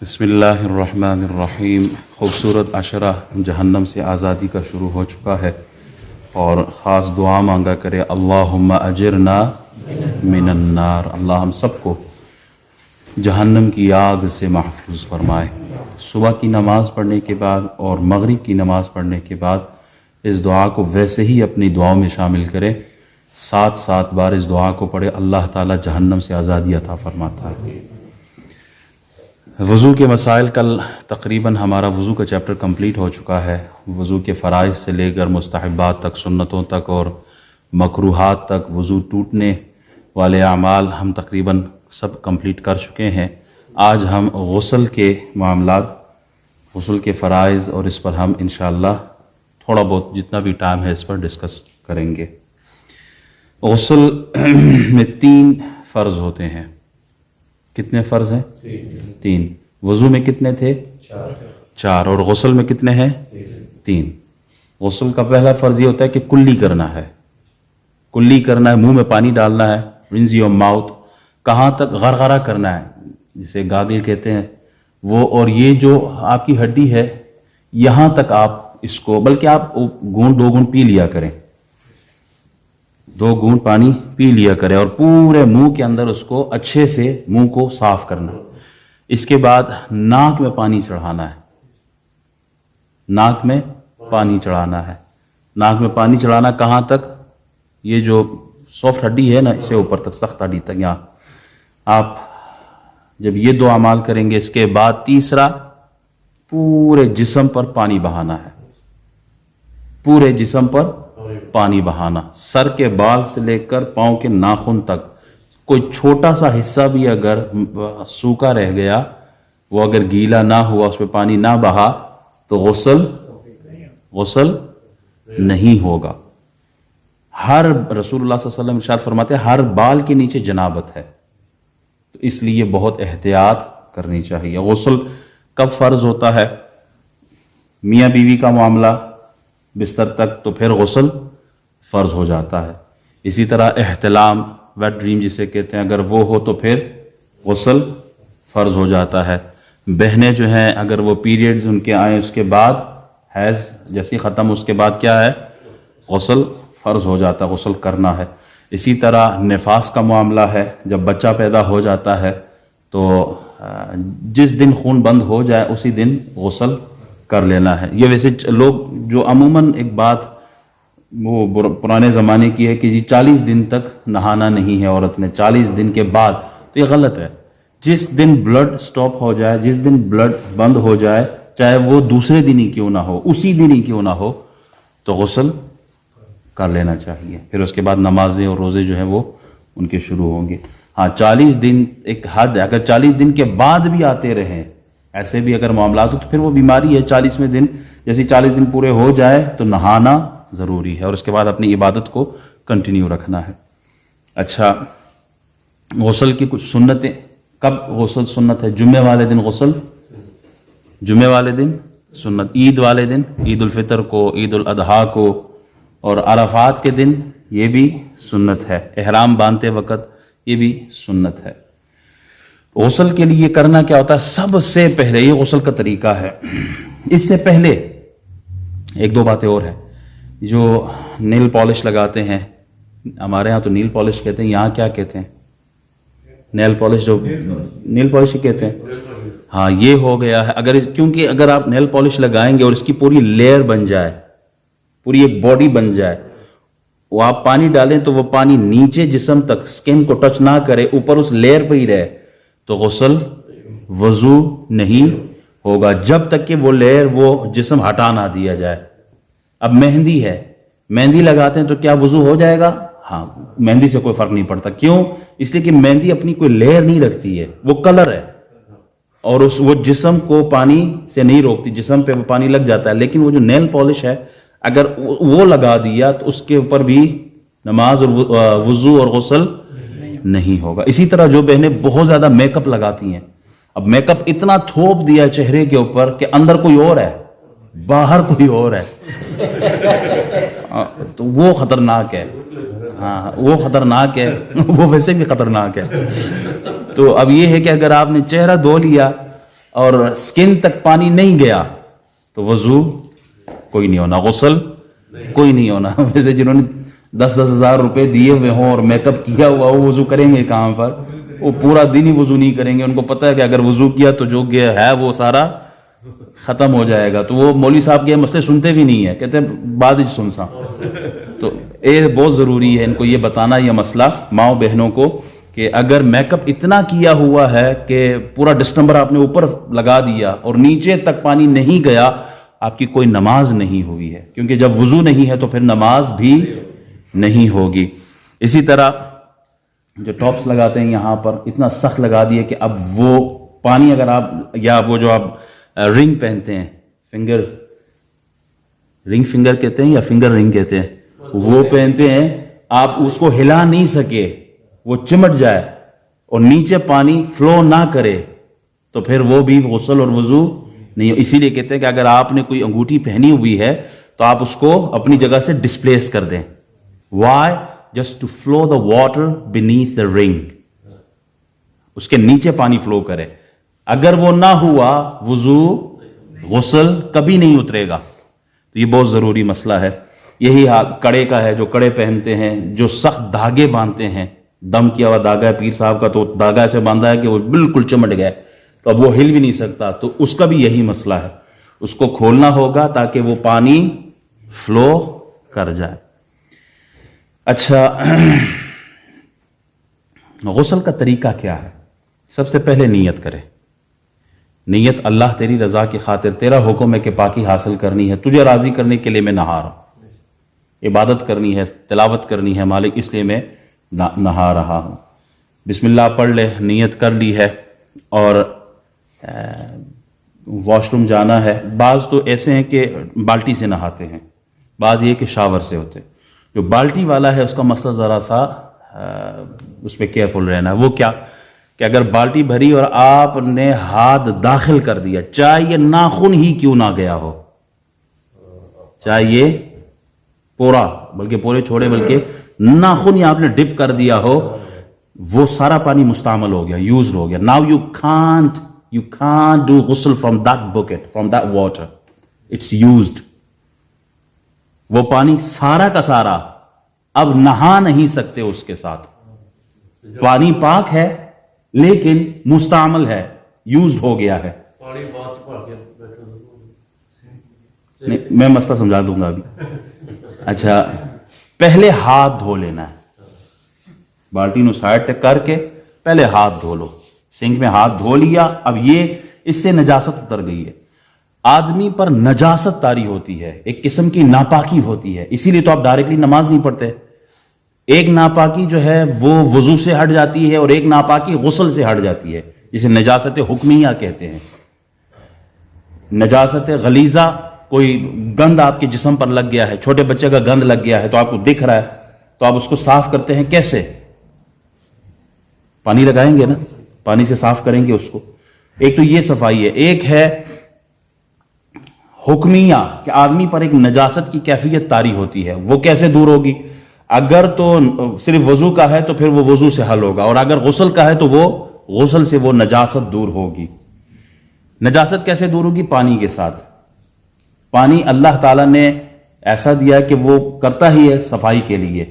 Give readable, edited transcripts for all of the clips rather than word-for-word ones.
بسم اللہ الرحمن الرحیم۔ خوبصورت عشرہ جہنم سے آزادی کا شروع ہو چکا ہے، اور خاص دعا مانگا کرے اللہم اجرنا من النار، اللہ ہم سب کو جہنم کی آگ سے محفوظ فرمائے۔ صبح کی نماز پڑھنے کے بعد اور مغرب کی نماز پڑھنے کے بعد اس دعا کو ویسے ہی اپنی دعاؤں میں شامل کرے، 7 بار اس دعا کو پڑھے، اللہ تعالیٰ جہنم سے آزادی عطا فرماتا ہے۔ وضو کے مسائل، کل تقریباً ہمارا وضو کا چیپٹر کمپلیٹ ہو چکا ہے۔ وضو کے فرائض سے لے کر مستحبات تک، سنتوں تک اور مکروہات تک، وضو ٹوٹنے والے اعمال ہم تقریباً سب کمپلیٹ کر چکے ہیں۔ آج ہم غسل کے معاملات، غسل کے فرائض، اور اس پر ہم انشاءاللہ تھوڑا بہت جتنا بھی ٹائم ہے اس پر ڈسکس کریں گے۔ غسل میں 3 فرض ہوتے ہیں۔ کتنے فرض ہیں؟ 3۔ وضو میں کتنے تھے؟ 4۔ اور غسل میں کتنے ہیں؟ 3۔ غسل کا پہلا فرض یہ ہوتا ہے کہ کلی کرنا ہے، کلی کرنا ہے، منہ میں پانی ڈالنا ہے، رنز یور ماؤتھ۔ کہاں تک؟ غرغرہ کرنا ہے، جسے گاگل کہتے ہیں وہ، اور یہ جو آپ کی ہڈی ہے یہاں تک آپ اس کو، بلکہ آپ گھونٹ 2 گھونٹ پی لیا کریں، 2 گھونٹ پانی پی لیا کریں، اور پورے منہ کے اندر اس کو اچھے سے منہ کو صاف کرنا۔ اس کے بعد ناک میں پانی چڑھانا ہے، ناک میں پانی چڑھانا ہے۔ ناک میں پانی چڑھانا کہاں تک؟ یہ جو سافٹ ہڈی ہے نا، اسے اوپر تک، سخت ہڈی تک، یہاں۔ آپ جب یہ 2 اعمال کریں گے، اس کے بعد تیسرا پورے جسم پر پانی بہانا ہے، پورے جسم پر پانی بہانا، سر کے بال سے لے کر پاؤں کے ناخن تک۔ کوئی چھوٹا سا حصہ بھی اگر سوکھا رہ گیا، وہ اگر گیلا نہ ہوا، اس پہ پانی نہ بہا، تو غسل نہیں ہوگا۔ رسول اللہ صلی اللہ علیہ وسلم ارشاد فرماتے ہیں ہر بال کے نیچے جنابت ہے، تو اس لیے بہت احتیاط کرنی چاہیے۔ غسل کب فرض ہوتا ہے؟ میاں بیوی کا معاملہ بستر تک، تو پھر غسل فرض ہو جاتا ہے۔ اسی طرح احتلام، ویٹ ڈریم جسے کہتے ہیں، اگر وہ ہو تو پھر غسل فرض ہو جاتا ہے۔ بہنیں جو ہیں، اگر وہ پیریڈز ان کے آئیں، اس کے بعد حیض جیسی ختم، اس کے بعد کیا ہے؟ غسل فرض ہو جاتا ہے، غسل کرنا ہے۔ اسی طرح نفاس کا معاملہ ہے، جب بچہ پیدا ہو جاتا ہے تو جس دن خون بند ہو جائے اسی دن غسل کر لینا ہے۔ یہ ویسے لوگ جو عموماً ایک بات وہ پرانے زمانے کی ہے کہ جی 40 دن تک نہانا نہیں ہے عورت نے، 40 دن کے بعد، تو یہ غلط ہے۔ جس دن بلڈ سٹاپ ہو جائے، جس دن بلڈ بند ہو جائے، چاہے وہ دوسرے دن ہی کیوں نہ ہو، اسی دن ہی کیوں نہ ہو، تو غسل کر لینا چاہیے۔ پھر اس کے بعد نمازیں اور روزے جو ہیں وہ ان کے شروع ہوں گے۔ ہاں 40 دن ایک حد ہے، اگر 40 دن کے بعد بھی آتے رہیں، ایسے بھی اگر معاملات ہو، تو پھر وہ بیماری ہے۔ 40ویں دن جیسے 40 دن پورے ہو جائے تو نہانا ضروری ہے، اور اس کے بعد اپنی عبادت کو کنٹینیو رکھنا ہے۔ اچھا، غسل کی کچھ سنتیں۔ کب غسل سنت ہے؟ جمعے والے دن غسل، جمعے والے دن سنت، عید والے دن، عید الفطر کو، عید الاضحیٰ کو، اور عرفات کے دن یہ بھی سنت ہے۔ احرام باندھتے وقت یہ بھی سنت ہے۔ غسل کے لیے کرنا کیا ہوتا ہے؟ سب سے پہلے، یہ غسل کا طریقہ ہے، اس سے پہلے 1-2 باتیں اور ہیں۔ جو نیل پالش لگاتے ہیں، ہمارے ہاں تو نیل پالش کہتے ہیں، یہاں کیا کہتے ہیں؟ نیل پالش، جو نیل پالش ہی کہتے ہیں۔ ہاں یہ ہو گیا ہے، کیونکہ اگر آپ نیل پالش لگائیں گے اور اس کی پوری لیئر بن جائے، پوری ایک باڈی بن جائے، وہ آپ پانی ڈالیں تو وہ پانی نیچے جسم تک سکن کو ٹچ نہ کرے، اوپر اس لیئر پہ ہی رہے، تو غسل، وضو نہیں ہوگا جب تک کہ وہ لیئر، وہ جسم ہٹا نہ دیا جائے۔ اب مہندی ہے، مہندی لگاتے ہیں تو کیا وضو ہو جائے گا؟ ہاں، مہندی سے کوئی فرق نہیں پڑتا۔ کیوں؟ اس لیے کہ مہندی اپنی کوئی لیئر نہیں رکھتی ہے، وہ کلر ہے، اور وہ جسم کو پانی سے نہیں روکتی، جسم پہ وہ پانی لگ جاتا ہے۔ لیکن وہ جو نیل پالش ہے، اگر وہ لگا دیا تو اس کے اوپر بھی نماز اور وضو اور غسل نہیں ہوگا۔ اسی طرح جو بہنیں بہت زیادہ میک اپ لگاتی ہیں، اب میک اپ اتنا تھوپ دیا چہرے کے اوپر کہ اندر کوئی اور ہے، باہر کوئی اور ہے، تو وہ خطرناک ہے۔ ہاں وہ خطرناک ہے، وہ ویسے بھی خطرناک ہے۔ تو اب یہ ہے کہ اگر آپ نے چہرہ دھو لیا اور سکن تک پانی نہیں گیا تو وضو کوئی نہیں ہونا, غسل کوئی نہیں ہونا. ویسے جنہوں نے 10-10 ہزار روپے دیے ہوئے ہوں اور میک اپ کیا ہوا وہ وضو کریں گے کہاں پر؟ وہ پورا دن ہی وضو نہیں کریں گے. ان کو پتہ ہے کہ اگر وضو کیا تو جو ہے وہ سارا ختم ہو جائے گا. تو وہ مولوی صاحب کے مسئلے سنتے بھی نہیں ہے, کہتے ہیں بعد ہی سن سا. تو یہ بہت ضروری ہے ان کو یہ بتانا, یہ مسئلہ ماؤں بہنوں کو, کہ اگر میک اپ اتنا کیا ہوا ہے کہ پورا ڈسٹمبر آپ نے اوپر لگا دیا اور نیچے تک پانی نہیں گیا, آپ کی کوئی نماز نہیں ہوئی ہے, کیونکہ جب وضو نہیں ہے تو پھر نماز بھی نہیں ہوگی. اسی طرح جو ٹاپس لگاتے ہیں یہاں پر اتنا سخت لگا دیے کہ اب وہ پانی اگر آپ, یا وہ جو آپ رنگ پہنتے ہیں, فنگر کہتے ہیں یا فنگر رنگ کہتے ہیں, وہ پہنتے ہیں, آپ اس کو ہلا نہیں سکے, وہ چمٹ جائے اور نیچے پانی فلو نہ کرے تو پھر وہ بھی غسل اور وضو نہیں. اسی لیے کہتے ہیں کہ اگر آپ نے کوئی انگوٹھی پہنی ہوئی ہے تو آپ اس کو اپنی جگہ سے ڈسپلیس کر دیں. Why? Just to flow the water beneath the ring. اس کے نیچے پانی فلو کرے. اگر وہ نہ ہوا وضو غسل کبھی نہیں اترے گا. تو یہ بہت ضروری مسئلہ ہے. یہی کڑے کا ہے, جو کڑے پہنتے ہیں, جو سخت دھاگے باندھتے ہیں, دم کیا ہوا دھاگا ہے پیر صاحب کا, تو دھاگا ایسے باندھا ہے کہ وہ بالکل چمٹ گیا, تو اب وہ ہل بھی نہیں سکتا, تو اس کا بھی یہی مسئلہ ہے. اس کو کھولنا ہوگا تاکہ وہ پانی فلو کر جائے. اچھا, غسل کا طریقہ کیا ہے؟ سب سے پہلے نیت کرے. نیت اللہ تیری رضا کی خاطر, تیرا حکم ہے کہ پاکی حاصل کرنی ہے, تجھے راضی کرنے کے لیے میں نہا رہا ہوں, عبادت کرنی ہے, تلاوت کرنی ہے مالک, اس لیے میں نہا رہا ہوں. بسم اللہ پڑھ لے, نیت کر لی ہے, اور واش روم جانا ہے. بعض تو ایسے ہیں کہ بالٹی سے نہاتے ہیں, بعض یہ کہ شاور سے ہوتے. جو بالٹی والا ہے اس کا مسئلہ ذرا سا اس پہ کیئرفل رہنا ہے. وہ کیا کہ اگر بالٹی بھری اور آپ نے ہاتھ داخل کر دیا, چاہے یہ ناخن ہی کیوں نہ گیا ہو, چاہے یہ پورا, بلکہ پورے چھوڑے, بلکہ ناخن ہی آپ نے ڈپ کر دیا ہو, وہ سارا پانی مستعمل ہو گیا, یوزڈ ہو گیا. Now you can't do ghusl from that bucket, from that water. It's used. وہ پانی سارا کا سارا اب نہا نہیں سکتے اس کے ساتھ. پانی پاک ہے لیکن مستعمل ہے, یوزڈ ہو گیا ہے. میں مسئلہ سمجھا دوں گا ابھی. اچھا, پہلے ہاتھ دھو لینا ہے, بالٹی نو سائڈ تک کر کے پہلے ہاتھ دھو لو. سنک میں ہاتھ دھو لیا, اب یہ اس سے نجاست اتر گئی ہے. آدمی پر نجاست طاری ہوتی ہے, ایک قسم کی ناپاکی ہوتی ہے, اسی لیے تو آپ ڈائریکٹلی نماز نہیں پڑھتے. ایک ناپاکی جو ہے وہ وضو سے ہٹ جاتی ہے, اور ایک ناپاکی غسل سے ہٹ جاتی ہے, جسے نجاست حکمیہ کہتے ہیں. نجاست غلیظہ, کوئی گند آپ کے جسم پر لگ گیا ہے, چھوٹے بچے کا گند لگ گیا ہے تو آپ کو دکھ رہا ہے, تو آپ اس کو صاف کرتے ہیں کیسے؟ پانی لگائیں گے نا, پانی سے صاف کریں گے اس کو. ایک تو یہ صفائی ہے. ایک ہے حکمیہ, کہ آدمی پر ایک نجاست کی کیفیت طاری ہوتی ہے, وہ کیسے دور ہوگی؟ اگر تو صرف وضو کا ہے تو پھر وہ وضو سے حل ہوگا, اور اگر غسل کا ہے تو وہ غسل سے وہ نجاست دور ہوگی. نجاست کیسے دور ہوگی؟ پانی کے ساتھ. پانی اللہ تعالیٰ نے ایسا دیا کہ وہ کرتا ہی ہے صفائی کے لیے.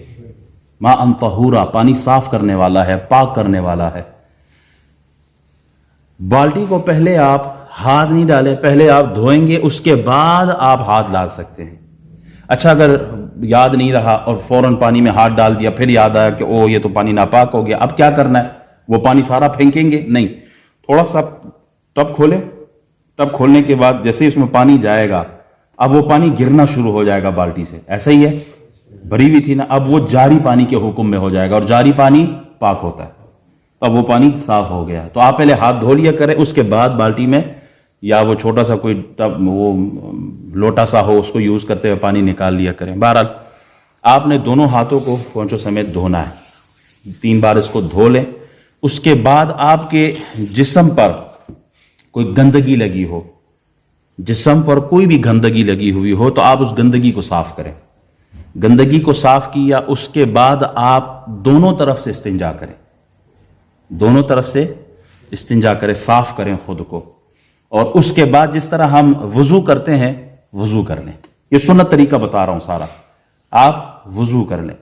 ماء طہورا, پانی صاف کرنے والا ہے, پاک کرنے والا ہے. بالٹی کو پہلے آپ ہاتھ نہیں ڈالیں, پہلے آپ دھوئیں گے, اس کے بعد آپ ہاتھ ڈال سکتے ہیں. اچھا, اگر یاد نہیں رہا اور فوراً پانی میں ہاتھ ڈال دیا, پھر یاد آیا کہ او یہ تو پانی ناپاک ہو گیا, اب کیا کرنا ہے؟ وہ پانی سارا پھینکیں گے؟ نہیں, تھوڑا سا ٹب کھولیں, ٹب کھولنے کے بعد جیسے ہی اس میں پانی جائے گا, اب وہ پانی گرنا شروع ہو جائے گا بالٹی سے. ایسا ہی ہے, بھری ہوئی تھی نا, اب وہ جاری پانی کے حکم میں ہو جائے گا, اور جاری پانی پاک ہوتا ہے. اب وہ پانی صاف ہو گیا. تو آپ پہلے ہاتھ دھو لیا کریں, اس کے بعد بالٹی میں یا وہ چھوٹا سا کوئی وہ لوٹا سا ہو, اس کو یوز کرتے ہوئے پانی نکال لیا کریں. بہرحال آپ نے دونوں ہاتھوں کو پونچھوں سمیت دھونا ہے, 3 بار اس کو دھو لیں. اس کے بعد آپ کے جسم پر کوئی گندگی لگی ہو, جسم پر کوئی بھی گندگی لگی ہوئی ہو, تو آپ اس گندگی کو صاف کریں. گندگی کو صاف کیا, اس کے بعد آپ دونوں طرف سے استنجا کریں, دونوں طرف سے استنجا کریں, صاف کریں خود کو. اور اس کے بعد جس طرح ہم وضو کرتے ہیں وضو کر لیں. یہ سنت طریقہ بتا رہا ہوں سارا. آپ وضو کر لیں.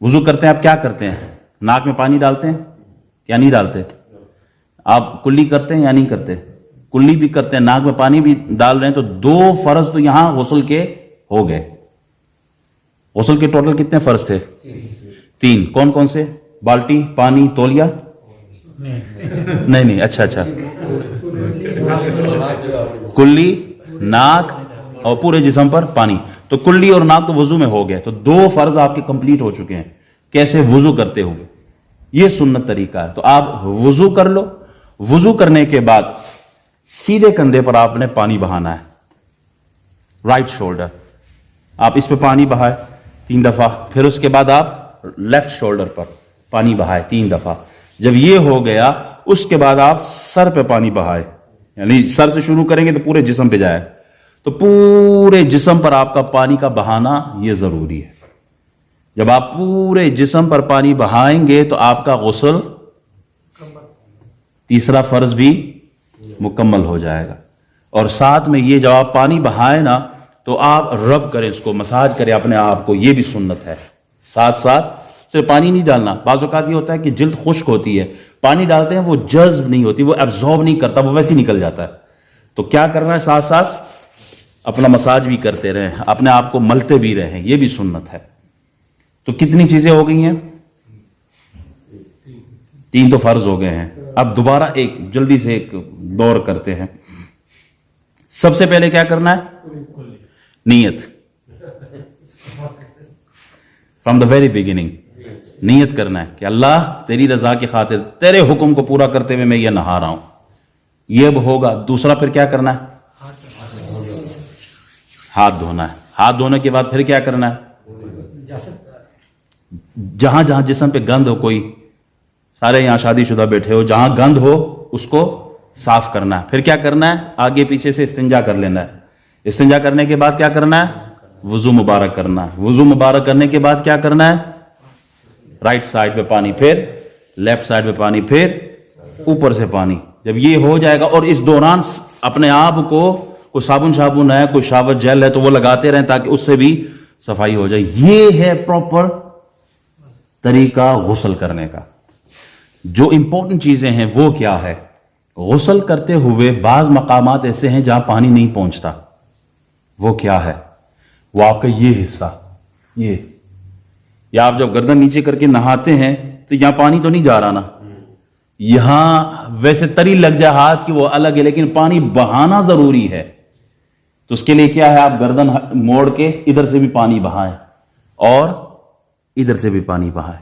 وضو کرتے ہیں آپ کیا کرتے ہیں؟ ناک میں پانی ڈالتے ہیں یا نہیں ڈالتے؟ آپ کلی کرتے ہیں یا نہیں کرتے؟ کلی بھی کرتے ہیں, ناک میں پانی بھی ڈال رہے ہیں. تو 2 فرض تو یہاں غسل کے ہو گئے. غسل کے ٹوٹل کتنے فرض تھے؟ 3. کون کون سے؟ بالٹی, پانی, تولیہ؟ نہیں, اچھا, کلی, ناک اور پورے جسم پر پانی. تو کلی اور ناک تو وضو میں ہو گئے. تو 2 فرض آپ کے کمپلیٹ ہو چکے ہیں. کیسے؟ وضو کرتے ہوئے. یہ سنت طریقہ ہے. تو آپ وضو کر لو. وضو کرنے کے بعد سیدھے کندھے پر آپ نے پانی بہانا ہے. رائٹ شولڈر آپ اس پہ پانی بہائے 3 دفعہ. پھر اس کے بعد آپ لیفٹ شولڈر پر پانی بہائے 3 دفعہ. جب یہ ہو گیا اس کے بعد آپ سر پہ پانی بہائے. یعنی سر سے شروع کریں گے تو پورے جسم پہ جائے. تو پورے جسم پر آپ کا پانی کا بہانا یہ ضروری ہے. جب آپ پورے جسم پر پانی بہائیں گے تو آپ کا غسل تیسرا فرض بھی مکمل ہو جائے گا. اور ساتھ میں یہ جب آپ پانی بہائیں نا تو آپ رب کریں, اس کو مساج کریں اپنے آپ کو. یہ بھی سنت ہے. ساتھ صرف پانی نہیں ڈالنا. بعض اوقات یہ ہوتا ہے کہ جلد خشک ہوتی ہے, پانی ڈالتے ہیں وہ جذب نہیں ہوتی, وہ ایبزارب نہیں کرتا, وہ ویسے ہی نکل جاتا ہے. تو کیا کرنا ہے؟ ساتھ اپنا مساج بھی کرتے رہیں, اپنے آپ کو ملتے بھی رہیں. یہ بھی سنت ہے. تو کتنی چیزیں ہو گئی ہیں؟ 3 تو فرض ہو گئے ہیں. اب دوبارہ ایک جلدی سے ایک دور کرتے ہیں. سب سے پہلے کیا کرنا ہے؟ نیت. فرام دا ویری بگننگ نیت کرنا ہے کہ اللہ تیری رضا کی خاطر تیرے حکم کو پورا کرتے ہوئے میں یہ نہا رہا ہوں. یہ اب ہوگا. دوسرا پھر کیا کرنا ہے؟ ہاتھ دھونا ہے. ہاتھ دھونے کے بعد پھر کیا کرنا ہے؟ جہاں جہاں جسم پہ گند ہو, کوئی سارے یہاں شادی شدہ بیٹھے ہو, جہاں گند ہو اس کو صاف کرنا ہے. پھر کیا کرنا ہے؟ آگے پیچھے سے استنجا کر لینا ہے. استنجا کرنے کے بعد کیا کرنا ہے؟ وضو مبارک کرنا ہے. وضو مبارک کرنے کے بعد کیا کرنا ہے؟ رائٹ سائڈ پہ پانی, پھر لیفٹ سائڈ پہ پانی, پھر اوپر سے پانی. جب یہ ہو جائے گا اور اس دوران اپنے آپ کو کوئی صابن ہے, کوئی شاور جیل ہے تو وہ لگاتے رہیں تاکہ اس سے بھی صفائی ہو جائے. یہ ہے پراپر طریقہ غسل کرنے کا. جو امپورٹنٹ چیزیں ہیں وہ کیا ہے؟ غسل کرتے ہوئے بعض مقامات ایسے ہیں جہاں پانی نہیں پہنچتا. وہ کیا ہے؟ وہ آپ کا یہ حصہ, یہ یا آپ جب گردن نیچے کر کے نہاتے ہیں تو یہاں پانی تو نہیں جا رہا نا, یہاں ویسے تری لگ جائے ہاتھ کی وہ الگ ہے, لیکن پانی بہانا ضروری ہے. تو اس کے لیے کیا ہے؟ آپ گردن موڑ کے ادھر سے بھی پانی بہائیں اور ادھر سے بھی پانی بہائیں.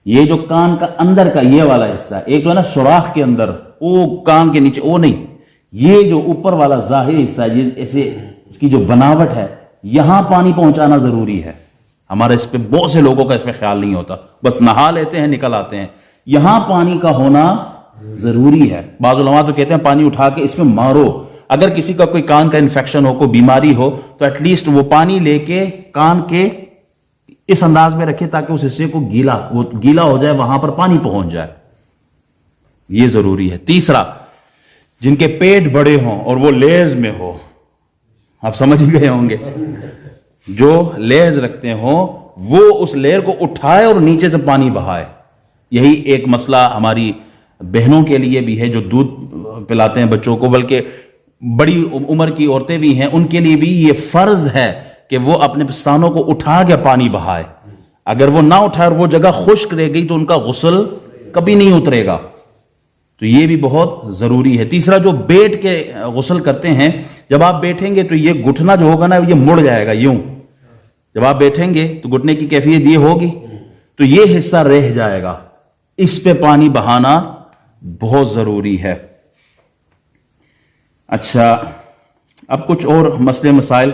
یہ جو کان کا اندر کا یہ والا حصہ ہے, ایک تو ہے نا سوراخ کے اندر, وہ کان کے نیچے, وہ نہیں, یہ جو اوپر والا ظاہری حصہ ہے, ایسے اس کی جو بناوٹ ہے, یہاں پانی پہنچانا ضروری ہے. ہمارے اس پہ بہت سے لوگوں کا اس پہ خیال نہیں ہوتا, بس نہا لیتے ہیں نکل آتے ہیں. یہاں پانی کا ہونا ضروری ہے. بعض علماء تو کہتے ہیں پانی اٹھا کے اس میں مارو. اگر کسی کا کوئی کان کا انفیکشن ہو, کوئی بیماری ہو, تو ایٹ لیسٹ وہ پانی لے کے کان کے اس انداز میں رکھے تاکہ اس حصے کو گیلا ہو جائے, وہاں پر پانی پہنچ جائے. یہ ضروری ہے. تیسرا, جن کے پیٹ بڑے ہوں اور وہ لیز میں ہو, آپ سمجھ ہی گئے ہوں گے, جو لیز رکھتے ہوں وہ اس لیر کو اٹھائے اور نیچے سے پانی بہائے. یہی ایک مسئلہ ہماری بہنوں کے لیے بھی ہے جو دودھ پلاتے ہیں بچوں کو, بلکہ بڑی عمر کی عورتیں بھی ہیں, ان کے لیے بھی یہ فرض ہے کہ وہ اپنے پستانوں کو اٹھا کے پانی بہائے. اگر وہ نہ اٹھائے اور وہ جگہ خشک رہ گئی تو ان کا غسل کبھی نہیں اترے گا. تو یہ بھی بہت ضروری ہے. تیسرا, جو بیٹھ کے غسل کرتے ہیں, جب آپ بیٹھیں گے تو یہ گھٹنا جو ہوگا نا یہ مڑ جائے گا یوں. جب آپ بیٹھیں گے تو گھٹنے کی کیفیت یہ ہوگی, تو یہ حصہ رہ جائے گا. اس پہ پانی بہانا بہت ضروری ہے. اچھا, اب کچھ اور مسئلے مسائل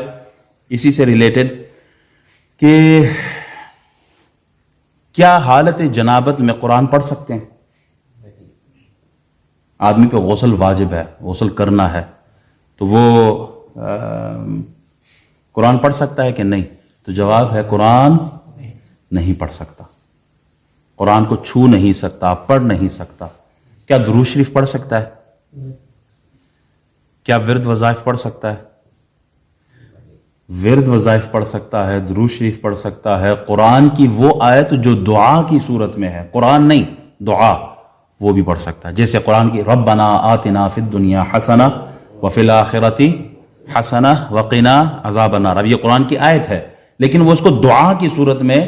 اسی سے ریلیٹڈ, کہ کیا حالت جنابت میں قرآن پڑھ سکتے ہیں؟ آدمی پہ غسل واجب ہے, غسل کرنا ہے, تو وہ قرآن پڑھ سکتا ہے کہ نہیں؟ تو جواب ہے قرآن نہیں پڑھ سکتا, قرآن کو چھو نہیں سکتا, پڑھ نہیں سکتا. کیا درود شریف پڑھ سکتا ہے؟ کیا ورد وظائف پڑھ سکتا ہے؟ ورد وظائف پڑھ سکتا ہے، درود شریف پڑھ سکتا ہے، قرآن کی وہ آیت جو دعا کی صورت میں ہے، قرآن نہیں دعا، وہ بھی پڑھ سکتا ہے. جیسے قرآن کی ربنا آتنا فی الدنیا حسنہ وفی الآخرۃ حسنہ وقنا عذاب النار، اب یہ قرآن کی آیت ہے لیکن وہ اس کو دعا کی صورت میں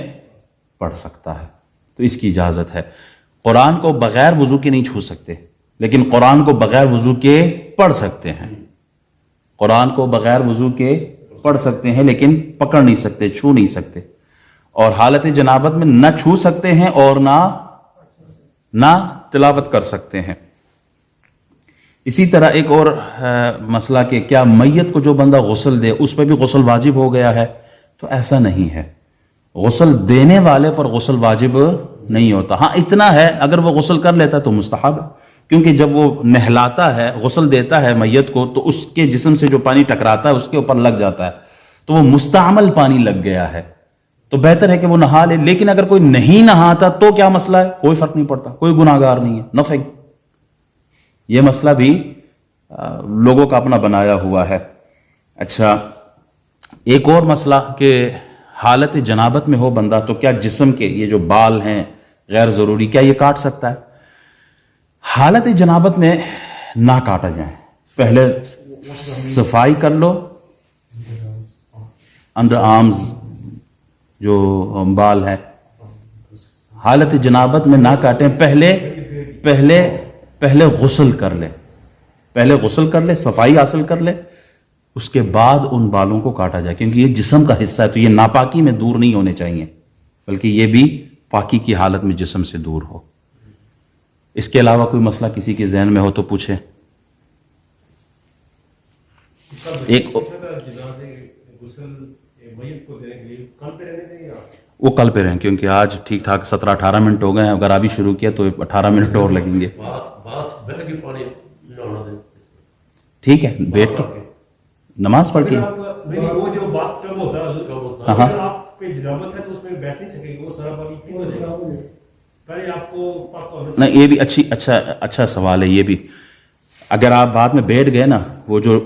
پڑھ سکتا ہے، تو اس کی اجازت ہے. قرآن کو بغیر وضو کے نہیں چھو سکتے لیکن قرآن کو بغیر وضو کے پڑھ سکتے ہیں. قرآن کو بغیر وضو کے پڑھ سکتے ہیں لیکن پکڑ نہیں سکتے، چھو نہیں سکتے. اور حالت جنابت میں نہ چھو سکتے ہیں اور نہ تلاوت کر سکتے ہیں. اسی طرح ایک اور مسئلہ کہ کیا میت کو جو بندہ غسل دے اس پہ بھی غسل واجب ہو گیا ہے؟ تو ایسا نہیں ہے. غسل دینے والے پر غسل واجب نہیں ہوتا. ہاں اتنا ہے اگر وہ غسل کر لیتا تو مستحب ہے، کیونکہ جب وہ نہلاتا ہے، غسل دیتا ہے میت کو، تو اس کے جسم سے جو پانی ٹکراتا ہے اس کے اوپر لگ جاتا ہے، تو وہ مستعمل پانی لگ گیا ہے، تو بہتر ہے کہ وہ نہا لے. لیکن اگر کوئی نہیں نہاتا تو کیا مسئلہ ہے؟ کوئی فرق نہیں پڑتا، کوئی گناہ گار نہیں ہے، نفع. یہ مسئلہ بھی لوگوں کا اپنا بنایا ہوا ہے. اچھا، ایک اور مسئلہ کہ حالت جنابت میں ہو بندہ تو کیا جسم کے یہ جو بال ہیں غیر ضروری، کیا یہ کاٹ سکتا ہے؟ حالت جنابت میں نہ کاٹا جائیں. پہلے صفائی کر لو، انڈر آرمز جو بال ہے، حالت جنابت میں نہ کاٹیں. پہلے غسل کر لے، پہلے غسل کر لے، صفائی حاصل کر لے، اس کے بعد ان بالوں کو کاٹا جائے، کیونکہ یہ جسم کا حصہ ہے تو یہ ناپاکی میں دور نہیں ہونے چاہیے بلکہ یہ بھی پاکی کی حالت میں جسم سے دور ہو. اس کے علاوہ کوئی مسئلہ کسی کے ذہن میں ہو تو پوچھیں. ایک وہ کل پہ رہیں، کیونکہ آج ٹھیک ٹھاک 17-18 منٹ ہو گئے ہیں، اگر ابھی شروع کیا تو 18 منٹ اور لگیں گے. ٹھیک ہے، بیٹھ کے نماز پڑھ کے. وہ جو بات کب ہوتا ہے اگر آپ پہ جنابت ہے تو اس میں بیٹھ نہیں سکے گی، وہ سارا پانی ہو جائے گا. پہلے آپ کو پاک ہونا چاہیے. نہیں، یہ بھی اچھا سوال ہے. یہ بھی اگر آپ بعد میں بیٹھ گئے نا، وہ جو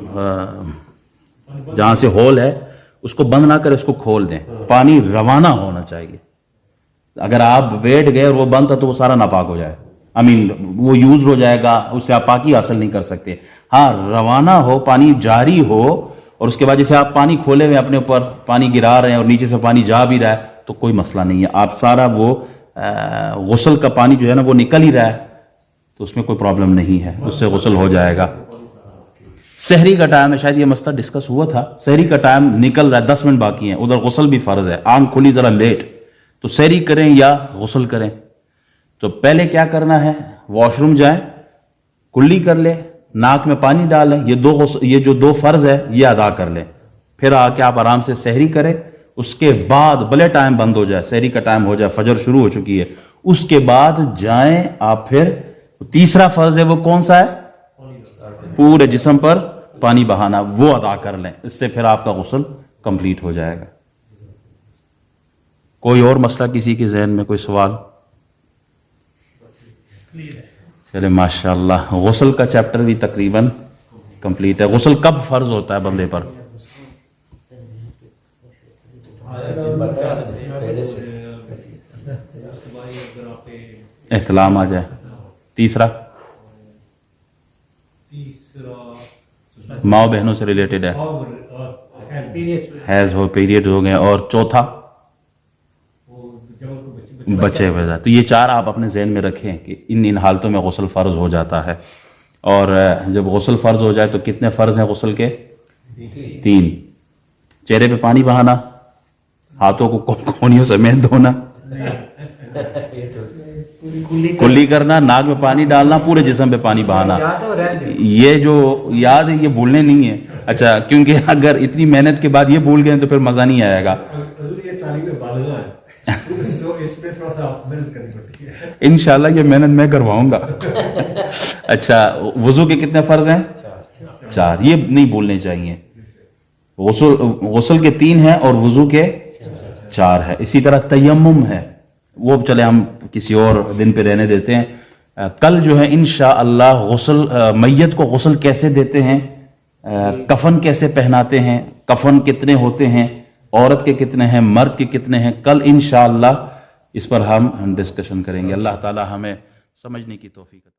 جہاں سے ہول ہے اس کو بند نہ کرے، اس کو کھول دیں، پانی روانہ ہونا چاہیے. اگر آپ بیٹھ گئے اور وہ بند تھا تو وہ سارا ناپاک ہو جائے، وہ یوز ہو جائے گا، اس سے آپ پاکی حاصل نہیں کر سکتے. ہاں، روانہ ہو، پانی جاری ہو، اور اس کے بعد جیسے آپ پانی کھولے ہوئے اپنے اوپر پانی گرا رہے ہیں اور نیچے سے پانی جا بھی رہا ہے تو کوئی مسئلہ نہیں ہے. آپ سارا وہ غسل کا پانی جو ہے نا وہ نکل ہی رہا ہے تو اس میں کوئی پرابلم نہیں ہے، اس سے غسل ہو جائے گا. سحری کا ٹائم ہے، شاید یہ مسئلہ ڈسکس ہوا تھا. سحری کا ٹائم نکل رہا ہے، 10 منٹ باقی ہیں، ادھر غسل بھی فرض ہے، آنکھ کھلی ذرا لیٹ، تو سحری کریں یا غسل کریں؟ تو پہلے کیا کرنا ہے؟ واش روم جائیں، کلی کر لیں، ناک میں پانی ڈالیں، یہ جو 2 فرض ہے یہ ادا کر لیں، پھر آ کے آپ آرام سے سحری کریں. اس کے بعد بھلے ٹائم بند ہو جائے، سحری کا ٹائم ہو جائے، فجر شروع ہو چکی ہے، اس کے بعد جائیں آپ. پھر تیسرا فرض ہے وہ کون سا ہے؟ پورے جسم پر پانی بہانا، وہ ادا کر لیں، اس سے پھر آپ کا غسل کمپلیٹ ہو جائے گا. کوئی اور مسئلہ کسی کے ذہن میں، کوئی سوال؟ چلے ماشاءاللہ، غسل کا چیپٹر بھی تقریباً کمپلیٹ ہے. غسل کب فرض ہوتا ہے بندے پر؟ احتلام آ جائے. تیسرا ماں بہنوں سے ریلیٹڈ ہے، حیض ہو، پیریڈ ہو گئے، اور چوتھا بچے ہوئے. تو یہ 4 آپ اپنے ذہن میں رکھیں کہ ان حالتوں میں غسل فرض ہو جاتا ہے. اور جب غسل فرض ہو جائے تو کتنے فرض ہیں غسل کے؟ 3. چہرے پہ پانی بہانا، ہاتھوں کو کونیوں سمیت دھونا، کلی کرنا، ناک میں پانی ڈالنا، پورے جسم پہ پانی بہانا. یہ جو یاد ہے یہ بھولنے نہیں ہے. اچھا، کیونکہ اگر اتنی محنت کے بعد یہ بھول گئے تو پھر مزہ نہیں آئے گا. انشاءاللہ یہ محنت میں کرواؤں گا. اچھا، وضو کے کتنے فرض ہیں؟ 4. یہ نہیں بھولنے چاہیے. غسل کے 3 ہیں اور وضو کے 4 ہے. اسی طرح تیمم ہے، وہ چلے ہم کسی اور دن پہ رہنے دیتے ہیں. کل جو ہے انشاءاللہ غسل، میت کو غسل کیسے دیتے ہیں کفن کیسے پہناتے ہیں, کفن کتنے ہوتے ہیں, عورت کے کتنے ہیں, مرد کے کتنے ہیں, کل انشاءاللہ اس پر ہم ڈسکشن کریں گے. اللہ تعالی ہمیں سمجھنے کی توفیق عطا